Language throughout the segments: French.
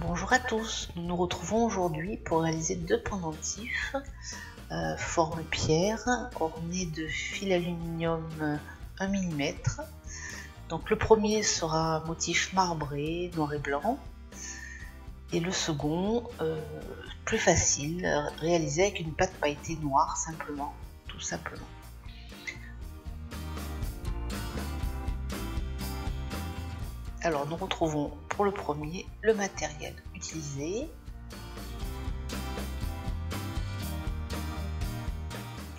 Bonjour à tous, nous nous retrouvons aujourd'hui pour réaliser deux pendentifs forme pierre ornés de fil aluminium 1 mm. Donc le premier sera motif marbré, noir et blanc, et le second plus facile, réalisé avec une pâte pailletée noire simplement, tout simplement. Alors nous retrouvons pour le premier le matériel utilisé.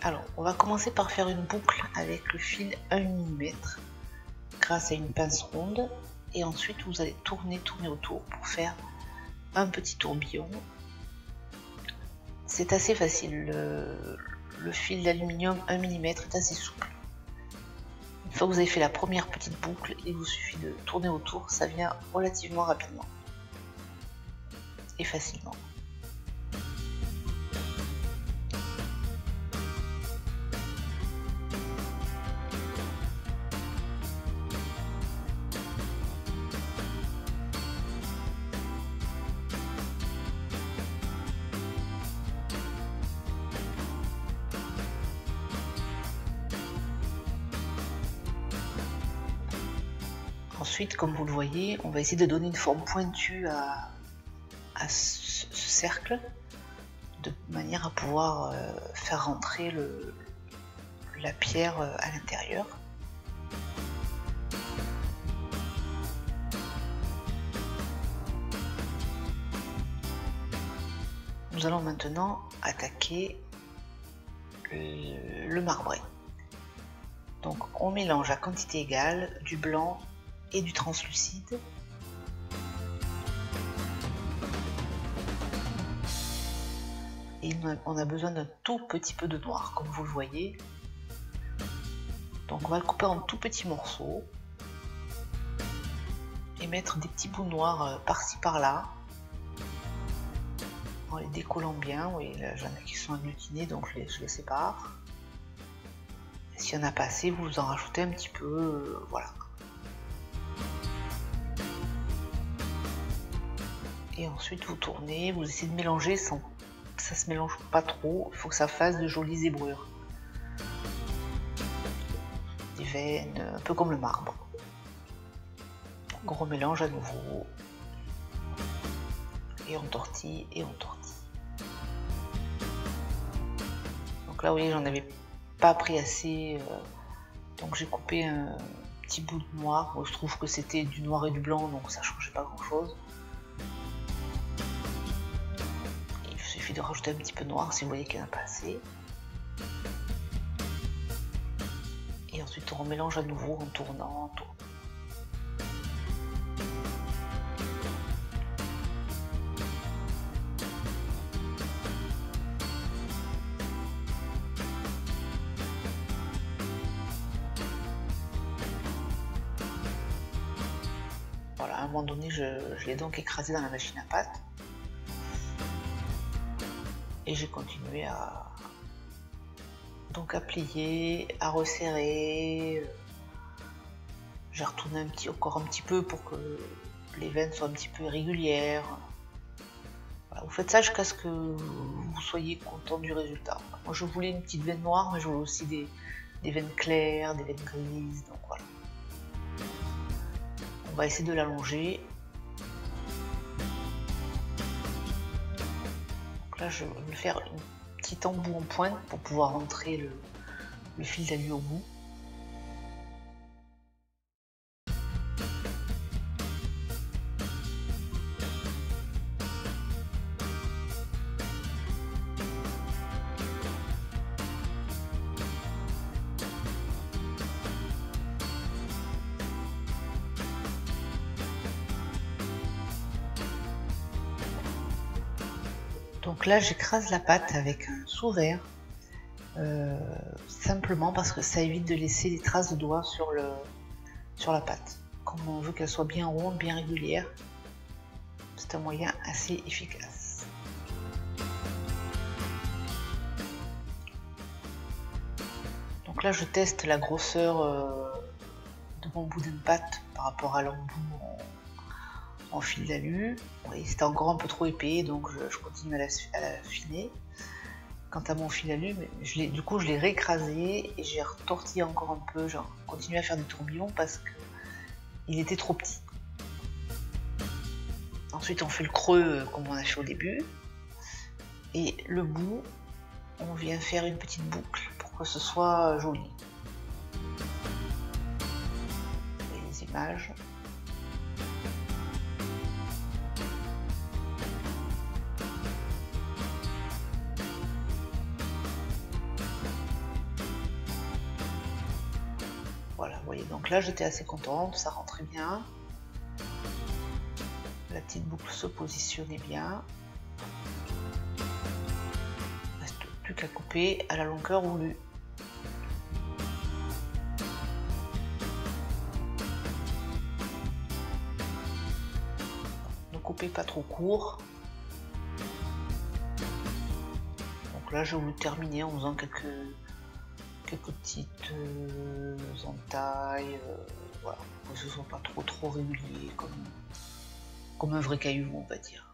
Alors on va commencer par faire une boucle avec le fil 1 mm grâce à une pince ronde, et ensuite vous allez tourner autour pour faire un petit tourbillon. C'est assez facile, le fil d'aluminium 1 mm est assez souple. Une fois que vous avez fait la première petite boucle, il vous suffit de tourner autour, ça vient relativement rapidement et facilement. Ensuite, comme vous le voyez, on va essayer de donner une forme pointue à ce cercle, de manière à pouvoir faire rentrer la pierre à l'intérieur. Nous allons maintenant attaquer le marbré. Donc on mélange à quantité égale du blanc et du translucide. Et on a besoin d'un tout petit peu de noir, comme vous le voyez. Donc on va le couper en tout petits morceaux et mettre des petits bouts noirs par-ci par-là, en les décollant bien. Oui, là j'en ai qui sont agglutinés, donc je les sépare. S'il n'y en a pas assez, vous en rajoutez un petit peu, voilà. Et ensuite vous tournez, vous essayez de mélanger sans que ça se mélange pas trop, il faut que ça fasse de jolies zébrures. Des veines, un peu comme le marbre. Donc on remélange à nouveau. Et on tortille, et on tortille. Donc là vous voyez, j'en avais pas pris assez, donc j'ai coupé un petit bout de noir. Bon, je trouve que c'était du noir et du blanc, donc ça changeait pas grand chose. Il suffit de rajouter un petit peu de noir si vous voyez qu'il n'y en a pas assez. Et ensuite on remélange à nouveau en tournant. Voilà, à un moment donné, je l'ai donc écrasé dans la machine à pâte. Et j'ai continué à plier, à resserrer. J'ai retourné encore un petit peu pour que les veines soient un petit peu irrégulières. Voilà, vous faites ça jusqu'à ce que vous soyez content du résultat. Moi je voulais une petite veine noire, mais je voulais aussi des veines claires, des veines grises, donc voilà. On va essayer de l'allonger. Donc là je vais me faire une petit embout en pointe pour pouvoir rentrer le fil d'alu au bout. Donc là j'écrase la pâte avec un sous-verre, simplement parce que ça évite de laisser des traces de doigts sur la pâte. Comme on veut qu'elle soit bien ronde, bien régulière, c'est un moyen assez efficace. Donc là je teste la grosseur de mon boudin de pâte par rapport à l'embout en fil d'alu. Oui, c'était encore un peu trop épais, donc je continue à l'affiner. Quant à mon fil d'alu, du coup je l'ai réécrasé et j'ai retortillé encore un peu, genre continué à faire des tourbillons parce que il était trop petit. Ensuite on fait le creux comme on a fait au début. Et le bout, on vient faire une petite boucle pour que ce soit joli. Et les images. Voilà, vous voyez, donc là j'étais assez contente, ça rentrait bien. La petite boucle se positionnait bien. Il ne reste plus qu'à couper à la longueur voulue. Ne coupez pas trop court. Donc là je voulais terminer en faisant quelques petites entailles, voilà, pour que ce soit pas trop régulier comme un vrai caillou, on va dire.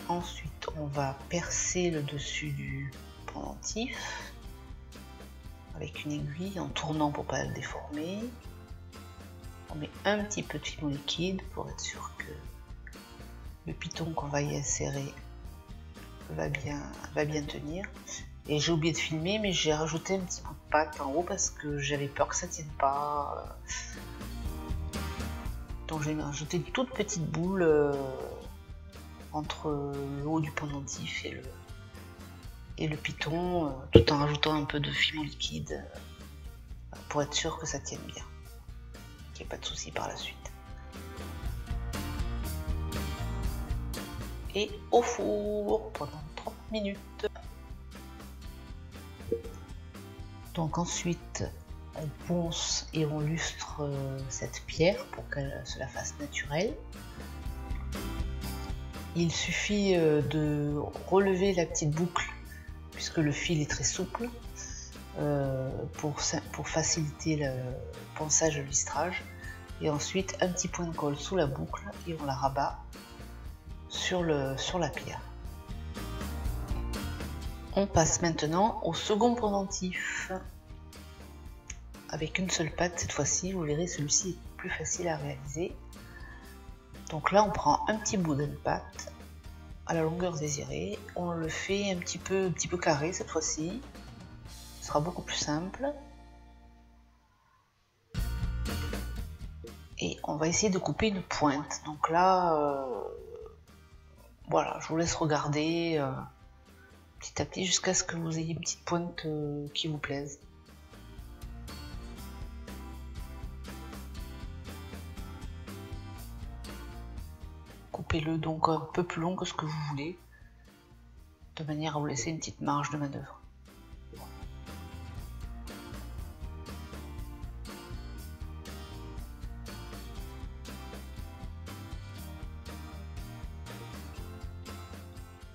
Ensuite, on va percer le dessus du pendentif avec une aiguille en tournant pour ne pas le déformer. On met un petit peu de fimo liquide pour être sûr que le piton qu'on va y insérer va bien tenir. Et j'ai oublié de filmer, mais j'ai rajouté un petit peu de pâte en haut parce que j'avais peur que ça tienne pas. Donc j'ai rajouté une toute petite boule entre le haut du pendentif et le piton, tout en rajoutant un peu de fimo liquide pour être sûr que ça tienne bien, qu'il n'y ait pas de soucis par la suite. Et au four pendant 30 minutes. Donc ensuite on ponce et on lustre cette pierre pour qu'elle se la fasse naturelle. Il suffit de relever la petite boucle puisque le fil est très souple pour faciliter le ponçage et le listrage. Et ensuite un petit point de colle sous la boucle et on la rabat sur la pierre. On passe maintenant au second pendentif avec une seule patte cette fois-ci. Vous verrez, celui-ci est plus facile à réaliser. Donc là on prend un petit bout d'une patte à la longueur désirée, on le fait un petit peu carré cette fois-ci, ce sera beaucoup plus simple. Et on va essayer de couper une pointe. Donc là, voilà, je vous laisse regarder petit à petit jusqu'à ce que vous ayez une petite pointe qui vous plaise. Coupez-le donc un peu plus long que ce que vous voulez, de manière à vous laisser une petite marge de manœuvre.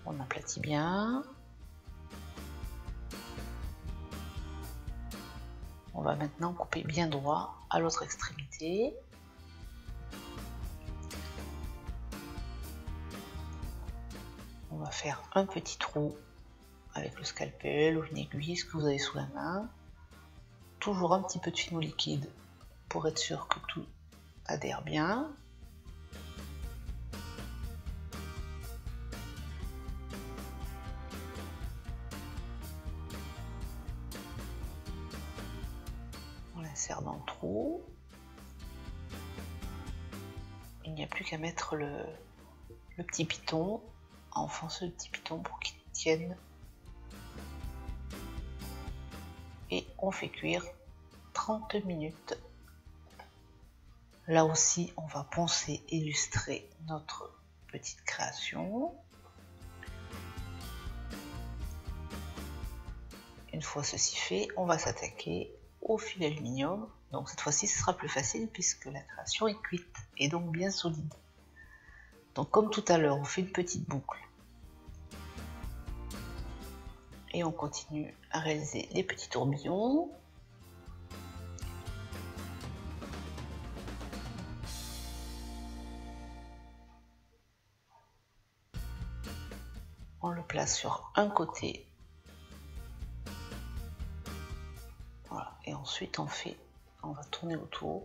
On aplatit bien. On va maintenant couper bien droit à l'autre extrémité. On va faire un petit trou avec le scalpel ou une aiguille, ce que vous avez sous la main. Toujours un petit peu de fimo liquide pour être sûr que tout adhère bien. On l'insère dans le trou. Il n'y a plus qu'à mettre le petit piton, à enfoncer le petit piton pour qu'il tienne. Et on fait cuire 30 minutes. Là aussi, on va poncer et lustrer notre petite création. Une fois ceci fait, on va s'attaquer au fil aluminium. Donc cette fois-ci, ce sera plus facile puisque la création est cuite et donc bien solide. Donc comme tout à l'heure, on fait une petite boucle. Et on continue à réaliser les petits tourbillons. On le place sur un côté. Voilà. Et ensuite on va tourner autour.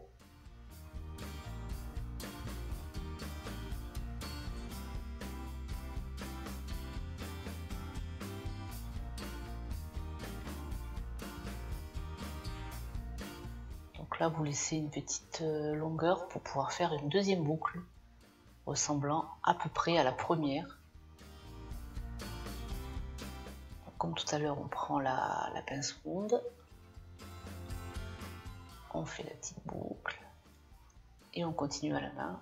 Donc là, vous laissez une petite longueur pour pouvoir faire une deuxième boucle ressemblant à peu près à la première. Comme tout à l'heure, on prend la pince ronde, on fait la petite boucle et on continue à la main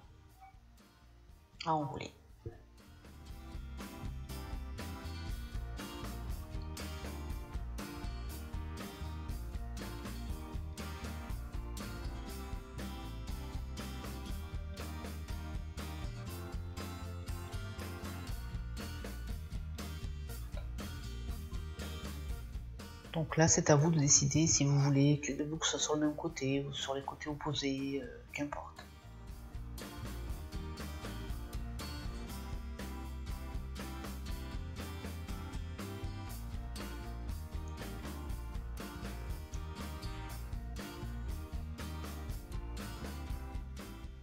à enrouler. Donc là, c'est à vous de décider si vous voulez que les deux boucles soient sur le même côté ou sur les côtés opposés, qu'importe.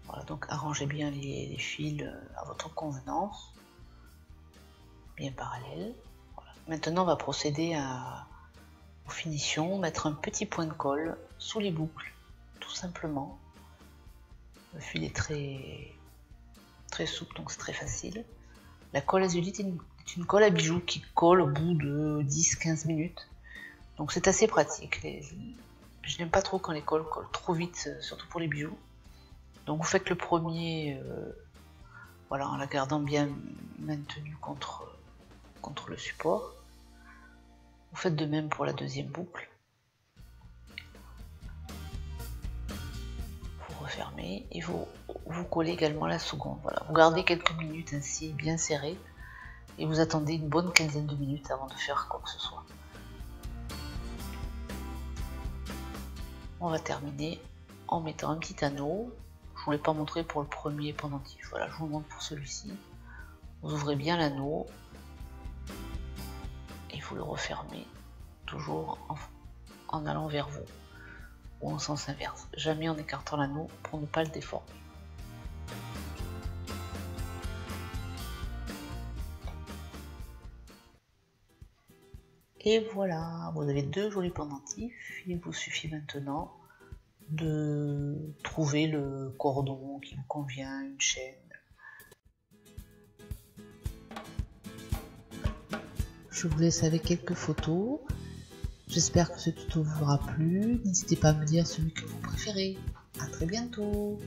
Voilà, donc arrangez bien les fils à votre convenance, bien parallèles. Voilà. Maintenant, on va procéder aux finitions, mettre un petit point de colle sous les boucles, tout simplement. Le fil est très souple, donc c'est très facile. La colle azulite est une colle à bijoux qui colle au bout de 10-15 minutes. Donc c'est assez pratique. Je n'aime pas trop quand les colles collent trop vite, surtout pour les bijoux. Donc vous faites le premier voilà, en la gardant bien maintenue contre le support. Vous faites de même pour la deuxième boucle. Vous refermez et vous collez également la seconde. Voilà. Vous gardez quelques minutes ainsi bien serré et vous attendez une bonne quinzaine de minutes avant de faire quoi que ce soit. On va terminer en mettant un petit anneau. Je ne vous l'ai pas montré pour le premier pendentif. Voilà, je vous le montre pour celui-ci. Vous ouvrez bien l'anneau et vous le refermez toujours en allant vers vous ou en sens inverse, jamais en écartant l'anneau pour ne pas le déformer. Et voilà, vous avez deux jolis pendentifs. Il vous suffit maintenant de trouver le cordon qui vous convient, une chaîne. Je vous laisse avec quelques photos. J'espère que ce tuto vous aura plu. N'hésitez pas à me dire celui que vous préférez. À très bientôt.